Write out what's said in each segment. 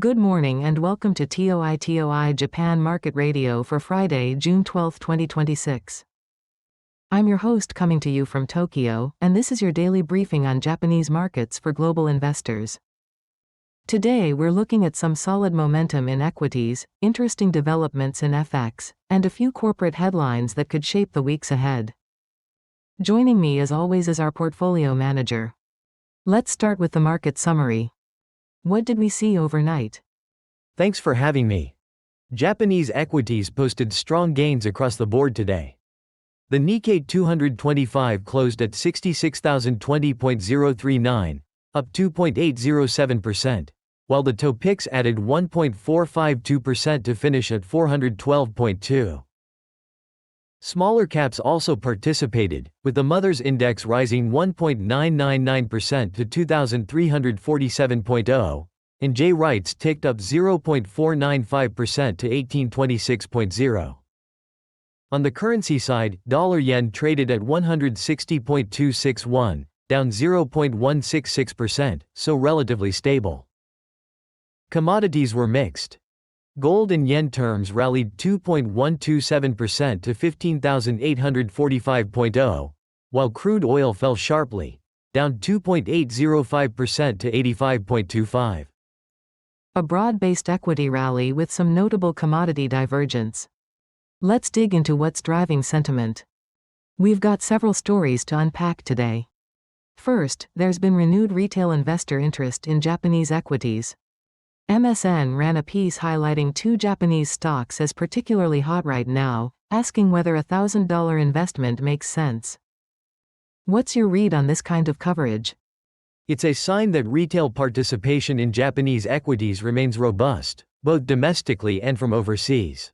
Good morning and welcome to TOI Japan Market Radio for Friday, June 12, 2026. I'm your host coming to you from Tokyo, and this is your daily briefing on Japanese markets for global investors. Today we're looking at some solid momentum in equities, interesting developments in FX, and a few corporate headlines that could shape the weeks ahead. Joining me as always is our portfolio manager. Let's start with the market summary. What did we see overnight? Thanks for having me. Japanese equities posted strong gains across the board today. The Nikkei 225 closed at 66,020.039, up 2.807%, while the TOPIX added 1.452% to finish at 412.2. Smaller caps also participated, with the Mothers Index rising 1.999% to 2,347.0, and J-REITs ticked up 0.495% to 1826.0. On the currency side, dollar-yen traded at 160.261, down 0.166%, so relatively stable. Commodities were mixed. Gold in yen terms rallied 2.127% to 15,845.0, while crude oil fell sharply, down 2.805% to 85.25. A broad-based equity rally with some notable commodity divergence. Let's dig into what's driving sentiment. We've got several stories to unpack today. First, there's been renewed retail investor interest in Japanese equities. MSN ran a piece highlighting two Japanese stocks as particularly hot right now, asking whether a $1,000 investment makes sense. What's your read on this kind of coverage? It's a sign that retail participation in Japanese equities remains robust, both domestically and from overseas.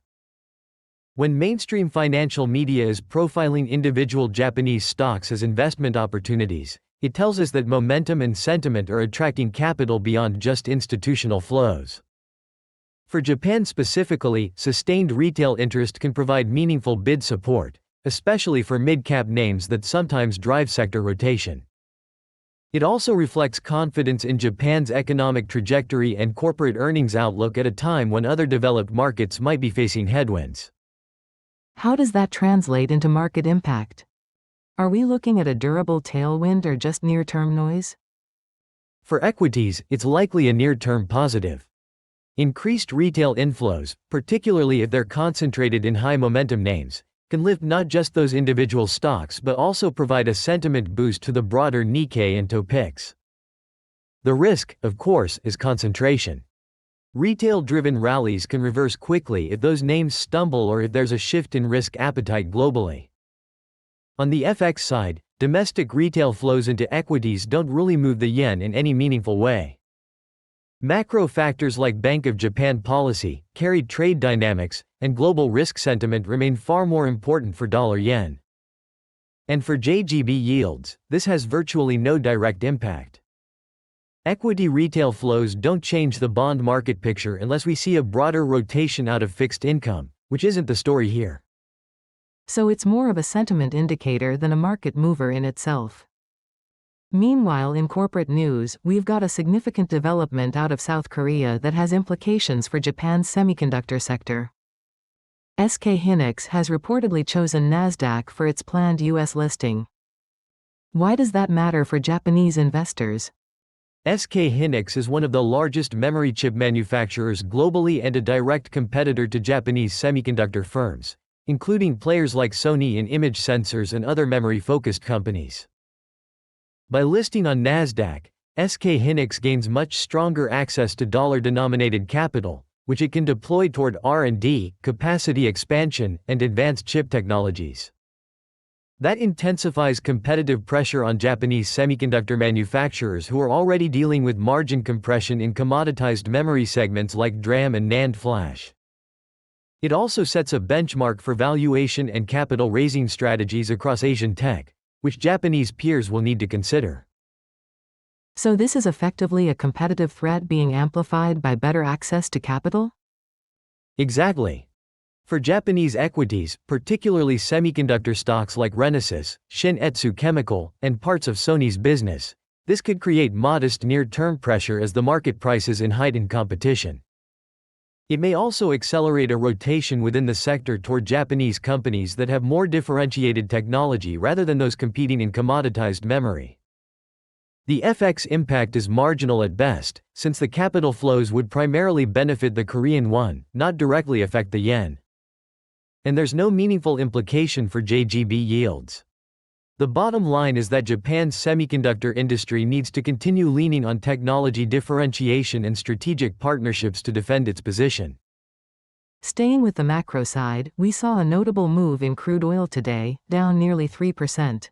When mainstream financial media is profiling individual Japanese stocks as investment opportunities, it tells us that momentum and sentiment are attracting capital beyond just institutional flows. For Japan specifically, sustained retail interest can provide meaningful bid support, especially for mid-cap names that sometimes drive sector rotation. It also reflects confidence in Japan's economic trajectory and corporate earnings outlook at a time when other developed markets might be facing headwinds. How does that translate into market impact? Are we looking at a durable tailwind or just near-term noise? For equities, it's likely a near-term positive. Increased retail inflows, particularly if they're concentrated in high-momentum names, can lift not just those individual stocks but also provide a sentiment boost to the broader Nikkei and TOPIX. The risk, of course, is concentration. Retail-driven rallies can reverse quickly if those names stumble or if there's a shift in risk appetite globally. On the FX side, domestic retail flows into equities don't really move the yen in any meaningful way. Macro factors like Bank of Japan policy, carried trade dynamics, and global risk sentiment remain far more important for dollar-yen. And for JGB yields, this has virtually no direct impact. Equity retail flows don't change the bond market picture unless we see a broader rotation out of fixed income, which isn't the story here. So it's more of a sentiment indicator than a market mover in itself. Meanwhile, in corporate news, we've got a significant development out of South Korea that has implications for Japan's semiconductor sector. SK Hynix has reportedly chosen Nasdaq for its planned US listing. Why does that matter for Japanese investors? SK Hynix is one of the largest memory chip manufacturers globally and a direct competitor to Japanese semiconductor firms, including players like Sony in image sensors and other memory-focused companies. By listing on Nasdaq, SK Hynix gains much stronger access to dollar-denominated capital, which it can deploy toward R&D, capacity expansion, and advanced chip technologies. That intensifies competitive pressure on Japanese semiconductor manufacturers who are already dealing with margin compression in commoditized memory segments like DRAM and NAND flash. It also sets a benchmark for valuation and capital raising strategies across Asian tech, which Japanese peers will need to consider. So this is effectively a competitive threat being amplified by better access to capital? Exactly. For Japanese equities, particularly semiconductor stocks like Renesas, Shin-Etsu Chemical, and parts of Sony's business, This could create modest near-term pressure as the market prices in heightened competition. It may also accelerate a rotation within the sector toward Japanese companies that have more differentiated technology rather than those competing in commoditized memory. The FX impact is marginal at best, since the capital flows would primarily benefit the Korean won, not directly affect the yen. And there's no meaningful implication for JGB yields. The bottom line is that Japan's semiconductor industry needs to continue leaning on technology differentiation and strategic partnerships to defend its position. Staying with the macro side, we saw a notable move in crude oil today, down nearly 3%.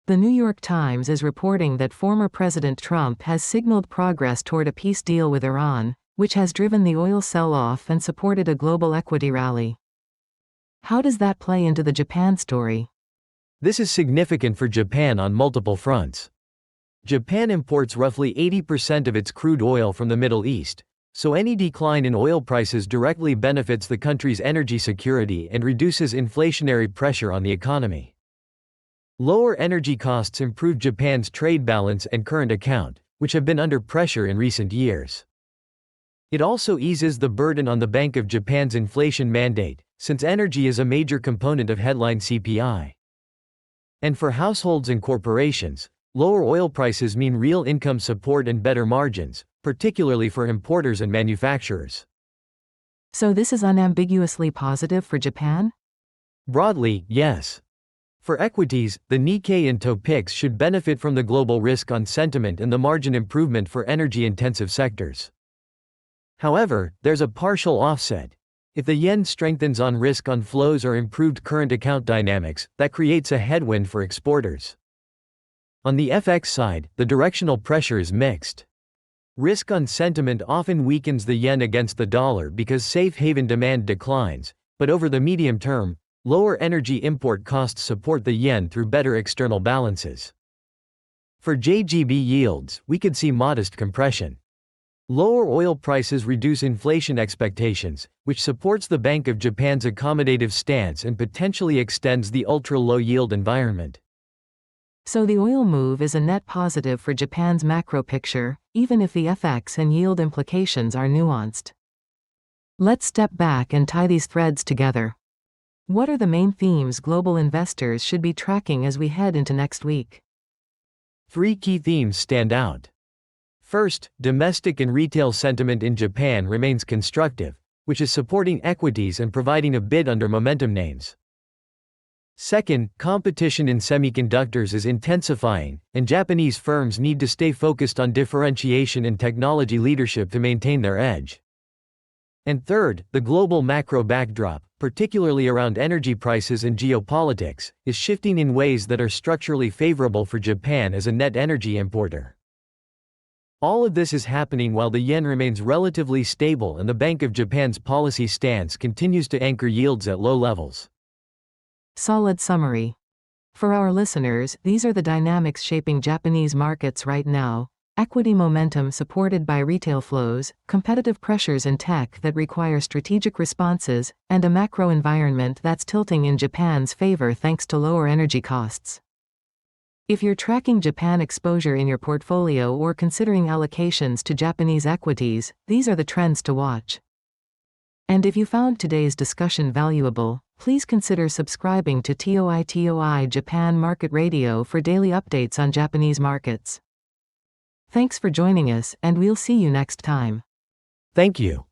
The New York Times is reporting that former President Trump has signaled progress toward a peace deal with Iran, which has driven the oil sell-off and supported a global equity rally. How does that play into the Japan story? This is significant for Japan on multiple fronts. Japan imports roughly 80% of its crude oil from the Middle East, so any decline in oil prices directly benefits the country's energy security and reduces inflationary pressure on the economy. Lower energy costs improve Japan's trade balance and current account, which have been under pressure in recent years. It also eases the burden on the Bank of Japan's inflation mandate, since energy is a major component of headline CPI. And for households and corporations, lower oil prices mean real income support and better margins, particularly for importers and manufacturers. So this is unambiguously positive for Japan? Broadly, yes. For equities, the Nikkei and TOPIX should benefit from the global risk-on sentiment and the margin improvement for energy-intensive sectors. However, there's a partial offset. If the yen strengthens on risk-on flows or improved current account dynamics, that creates a headwind for exporters. On the FX side, the directional pressure is mixed. Risk-on sentiment often weakens the yen against the dollar because safe haven demand declines, but over the medium term, lower energy import costs support the yen through better external balances. For JGB yields, we could see modest compression. Lower oil prices reduce inflation expectations, which supports the Bank of Japan's accommodative stance and potentially extends the ultra-low yield environment. So the oil move is a net positive for Japan's macro picture, even if the FX and yield implications are nuanced. Let's step back and tie these threads together. What are the main themes global investors should be tracking as we head into next week? 3 key themes stand out. First, domestic and retail sentiment in Japan remains constructive, which is supporting equities and providing a bid under momentum names. Second, competition in semiconductors is intensifying, and Japanese firms need to stay focused on differentiation and technology leadership to maintain their edge. And third, the global macro backdrop, particularly around energy prices and geopolitics, is shifting in ways that are structurally favorable for Japan as a net energy importer. All of this is happening while the yen remains relatively stable and the Bank of Japan's policy stance continues to anchor yields at low levels. Solid summary. For our listeners, these are the dynamics shaping Japanese markets right now: equity momentum supported by retail flows, competitive pressures in tech that require strategic responses, and a macro environment that's tilting in Japan's favor thanks to lower energy costs. If you're tracking Japan exposure in your portfolio or considering allocations to Japanese equities, these are the trends to watch. And if you found today's discussion valuable, please consider subscribing to TOI Japan Market Radio for daily updates on Japanese markets. Thanks for joining us, and we'll see you next time. Thank you.